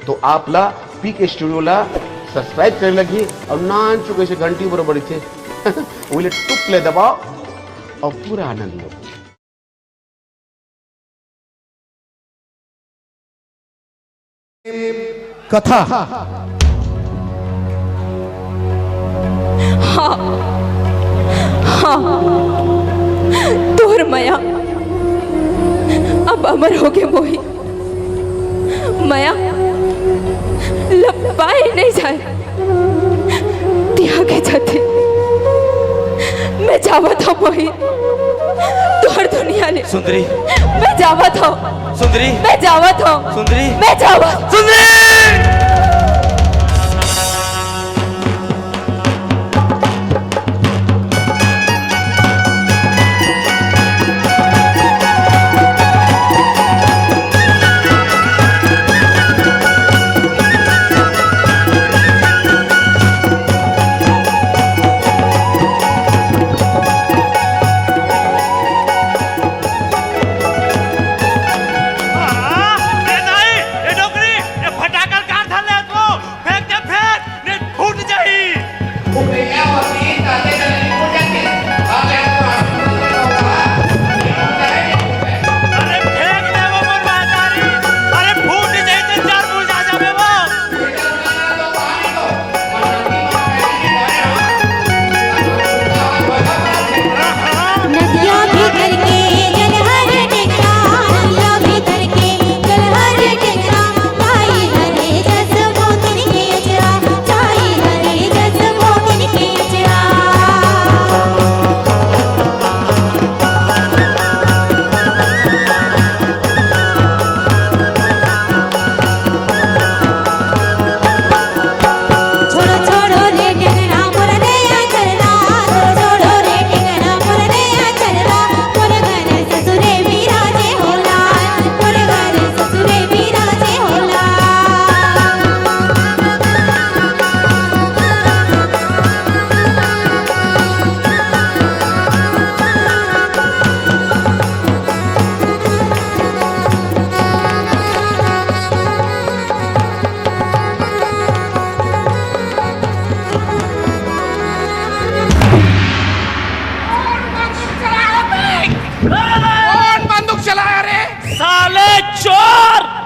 तो आपला पीके स्टुडिओला सबस्क्राईब करायला लगी और नान चुके घंटी बरोबर इथे उले टुकले दबाव और पूरा आनंद लो। कथा हाँ हाँ तोर माया अब अमर हो गए मोही। माया लपाए नहीं जाए त्यागे जाते मैं जावा था मोही तोर दुनिया ने। सुंदरी मैं जावा था सुंदरी मैं जावा था सुंदरी मैं जावा सुंदरी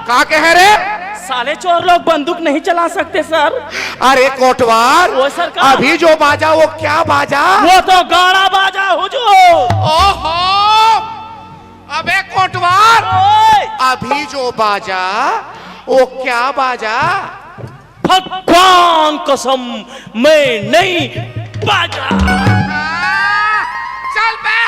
का कह रे? साले चोर लोग बंदूक नहीं चला सकते सर। अरे कोटवार वो सरकार अभी जो बाजा वो क्या बाजा? वो तो गाड़ा बाजा हुजूर। ओहो अबे कोटवार अभी जो बाजा वो क्या बाजा? भगवान कसम मैं नहीं बाजा। चल बैठ।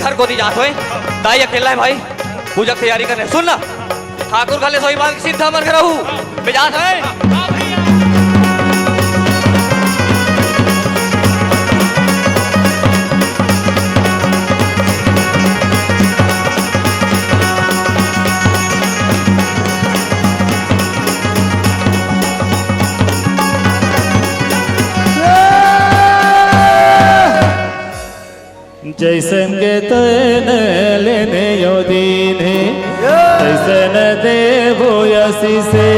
घर को दी जात होए दाई अकेला है भाई पूजा की तैयारी करने। सुन ना ठाकुर खाले सोई बाल सीधा मन करहू बेजात है। जैसन के तन लेने यो दीन है तैसन देवो यसी से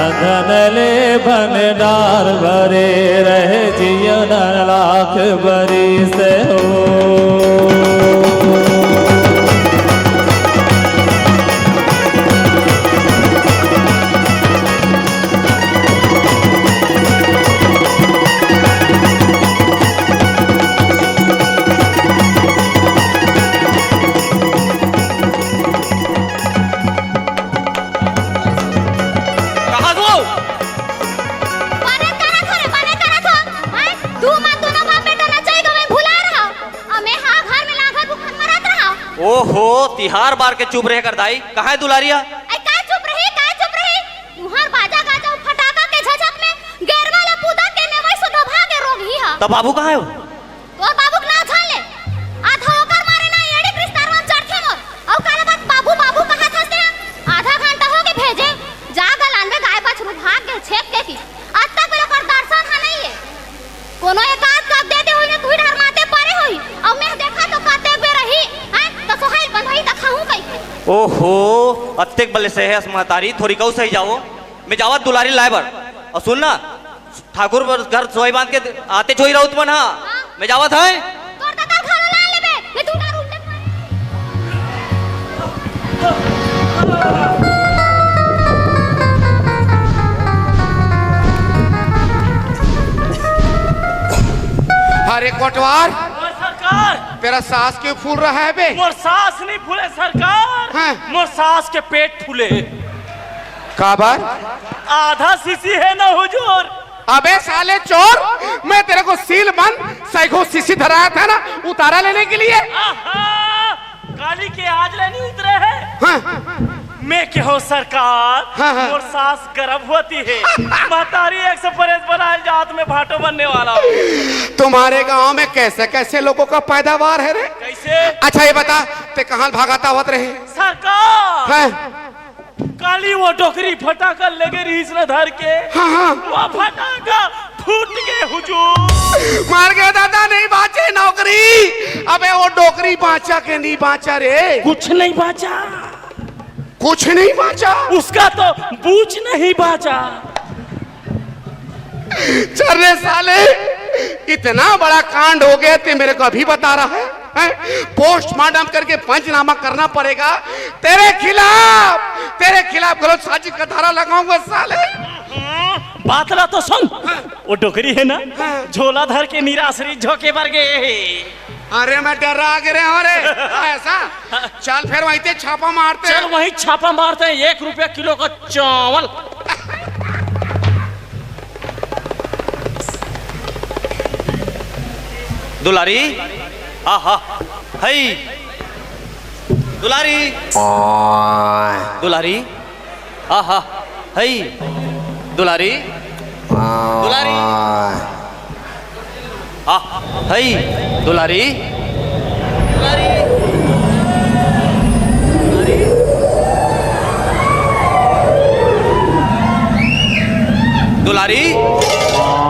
अधन ले भंडार भरे रहे जीवन लाख बरी से हो। ओहो तिहार बार के चुप रहे कर दाई कहाँ है दुलारिया? का चुप रही तुहार बाजा गाजा फटाका के झझक में गैर वाला पूदा के ने वही सुधा भागे रोग ही हा। तो बाबू कहाँ है वो? तो बाबू ना छान ले आधा होकर मारे ना एड़ी क्रिस्तारवन चढ़थे मोर और काला बात बाबू बाबू कहाँ थसते हैं आधा घंटा हो के भेजे जागल आनबे गाय बछरू भाग गए छेक के की आज तक मेरे पर दर्शन हा नहीं है कोनो एक आध कब देते होई ने तू डर माते परे होई और मैं देखा तो काते बे रही हैं तो सोहाई बंधई दखाऊं कई। ओहो अत्तेक बल्ले से है महतारी थोड़ी कऊ सही जाओ मैं जावत दुलारी लाइबर और सुन ना ठाकुर घर सोई बांध के आते चोई रहूत मन हाँ मैं जावत है तोर दादा खाना ला लेबे मैं तू ना रूट अरे कोटवार मोर सरकार तेरा सांस क्यों फूल रहा है बे? मोर सांस नहीं फूले सरकार। हाँ। मोर सांस के पेट फूले। काबर? आधा सीसी है ना हुजूर। अबे साले चोर मैं तेरे को सील बंद सैकड़ों सीसी धराया था ना उतारा लेने के लिए। आहा, काली के आज लेनी उतरे है। हाँ। मैं क्या हो सरकार। हाँ, हाँ। मोर सांस गर्भ होती है महतारी एक से परेश बनाए जात में भाटो बनने वाला हूँ। तुम्हारे गांव में कैसे कैसे लोगों का पैदावार है रे? कैसे? अच्छा ये बता ते कहाँ भागाता हुआ रहे? सरकार हाँ। काली वो डोकरी फटाका लगे रहीस न धर के। हाँ। वो फटाका फूट के हुजूर। मार गया दादा नहीं बाचे नौकरी। अबे वो डोकरी बाचा के नहीं बाचा रे? कुछ नहीं बाचा। कुछ नहीं बाचा उसका तो बूझ नहीं बाचा। चल रे साले इतना बड़ा कांड हो गया ते मेरे को अभी बता रहा है? पोस्टमार्टम करके पंचनामा करना पड़ेगा तेरे खिलाफ गलत साजिश का धारा लगाऊंगा साले। बातला तो सुन वो डोकरी है ना झोला धर के निराश्री झोंके भर गए। अरे मैं डरा गिरे हो रे ऐसा चल फिर वहीं ते छापा मारते चल वहीं छापा मारते हैं 1 रुपया किलो का चावल। दुलारी आहा हई दुलारी दुलारी आहा हई दुलारी दुलारी हई दुलारी दुलारी दुलारी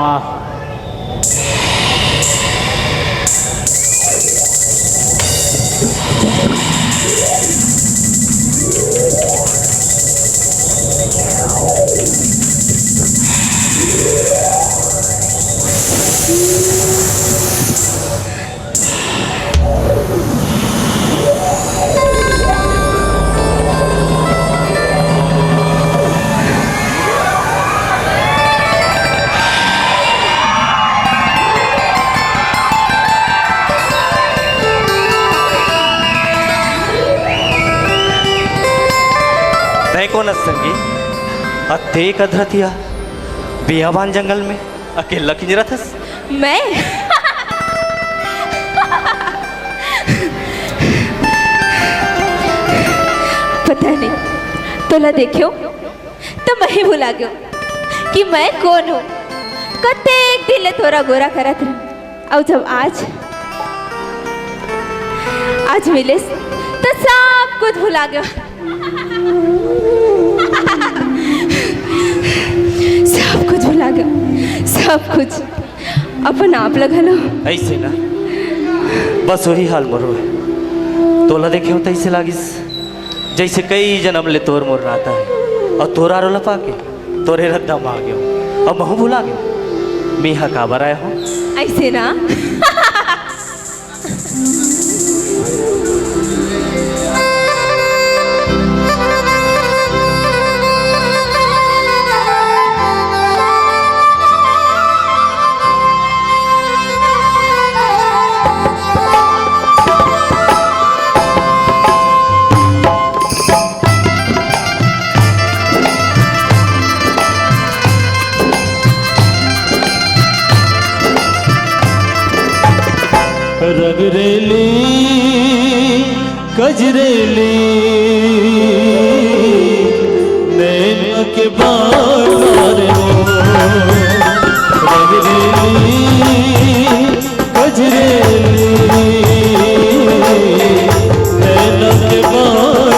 कौन संगी अत्ते कधरतिया बियाबान जंगल में अकेला किंजरथस मैं पता नहीं तोला देखियो तो मैं ही भुला गयो कि मैं कौन हूँ। कते एक दिन ले थोड़ा गोरा करत रह और जब आज मिले तो सब कुछ भुला गयो। सब कुछ भुला गया सब कुछ अपन आप लगा लो ऐसे ना बस वही हाल मरो है तोला देखे हो तैसे लागिस जैसे कई जन्म ले तोर मोर नाता है और तोरा रोला पाके तोरे रद्दा मार गयो और महू भुला गयो मीहा काबर आया हो ऐसे ना। रंगरेली कजरेली नैन के बार कजरेली नैन के बार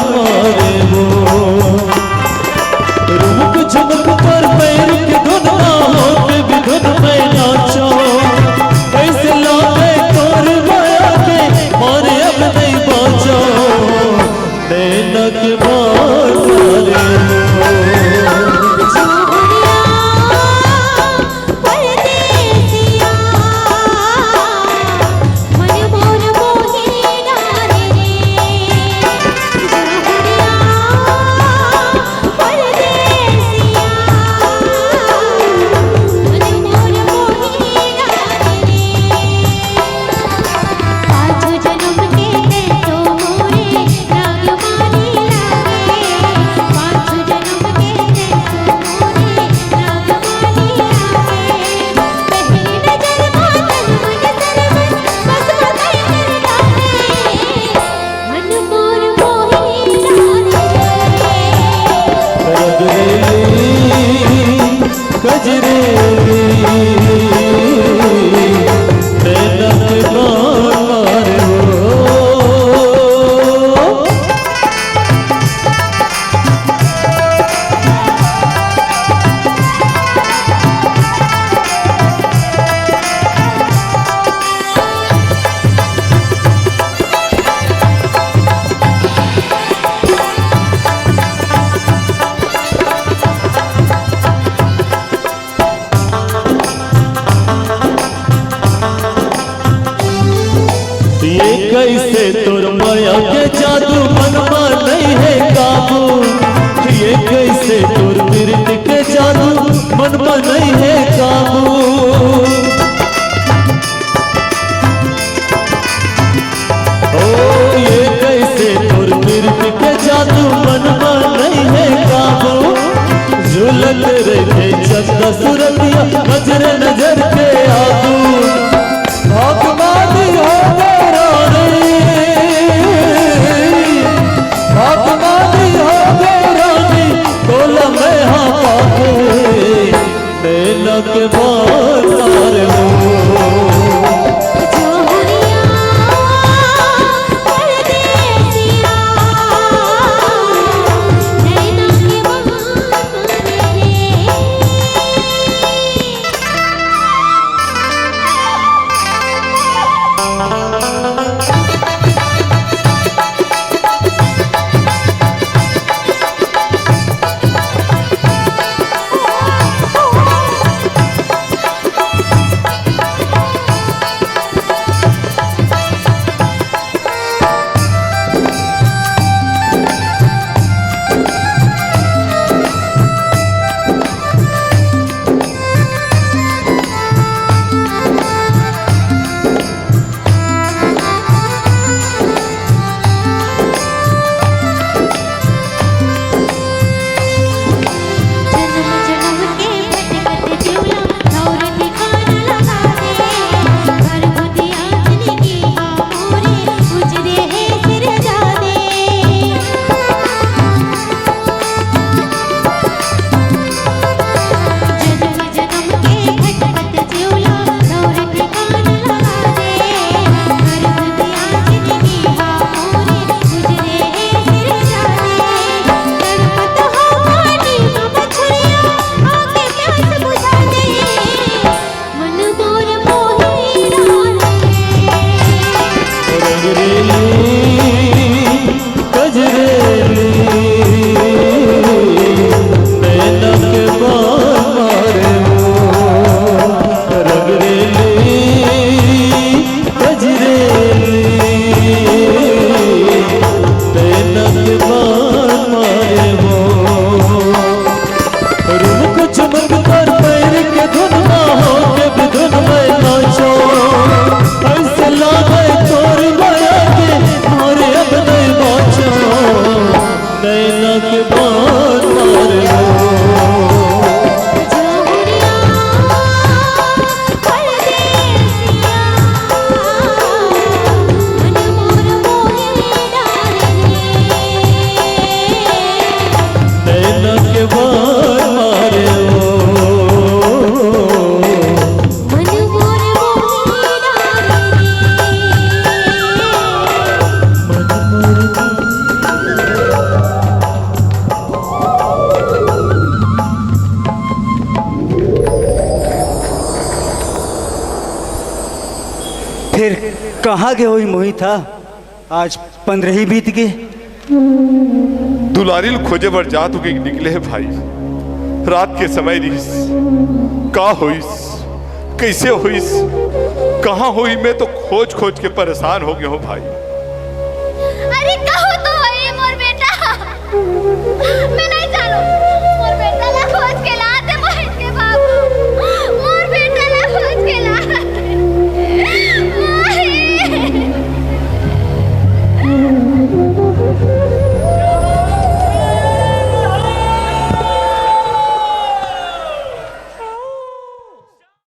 रुक झुमक पर पैर के धुन ना होते भी धुन में नाचो कैसे लागे तोर माया के मारे अब नहीं बाचो नैनक बार कैसे तोर माया के जादू मनमा नहीं है काबू ये कैसे तोर मृत के जादू मनमा नहीं है काबू ओ ये कैसे तोर मृत के जादू मनमा नहीं है काबू झूलत रहे चंदा सूरतिया नजर नजर के आदू भगवानी हो नैनक बार कहाँ गए हुई मोहित था? आज 15 ही बीत गए। दुलारिल खोजे बर जा तू के निकले है भाई। रात के समय रिस का होइस, कैसे होइस, कहाँ हुई, मैं तो खोज खोज के परेशान हो गया हूँ भाई। अरे कहो